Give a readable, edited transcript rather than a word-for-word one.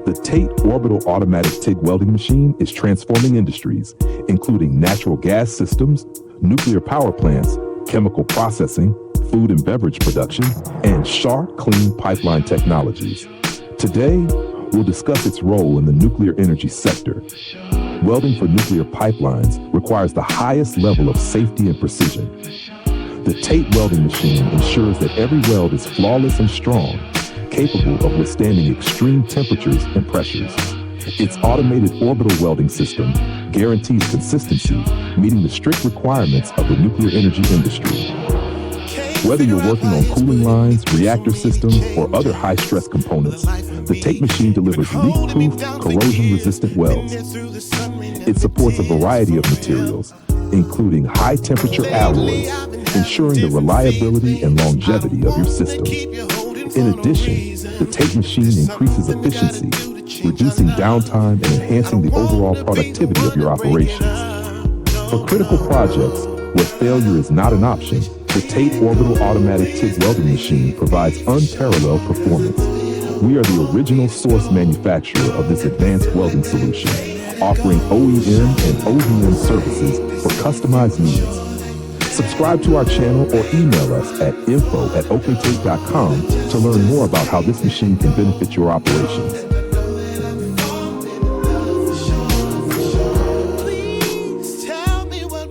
The TATE Orbital Automatic TIG Welding Machine is transforming industries, including natural gas systems, nuclear power plants, chemical processing, food and beverage production, and sharp, clean pipeline technologies. Today, we'll discuss its role in the nuclear energy sector. Welding for nuclear pipelines requires the highest level of safety and precision. The TATE welding machine ensures that every weld is flawless and strong, capable of withstanding extreme temperatures and pressures. Its automated orbital welding system guarantees consistency, meeting the strict requirements of the nuclear energy industry. Whether you're working on cooling lines, reactor systems, or other high-stress components, the TATE machine delivers leak-proof, corrosion-resistant welds. It supports a variety of materials, including high-temperature alloys, ensuring the reliability and longevity of your system. In addition, the TATE machine increases efficiency, reducing downtime and enhancing the overall productivity of your operations. For critical projects where failure is not an option, the TATE Orbital Automatic TIG Welding Machine provides unparalleled performance. We are the original source manufacturer of this advanced welding solution, offering OEM and ODM services for customized needs. Subscribe to our channel or email us at info@oktate.com to learn more about how this machine can benefit your operations.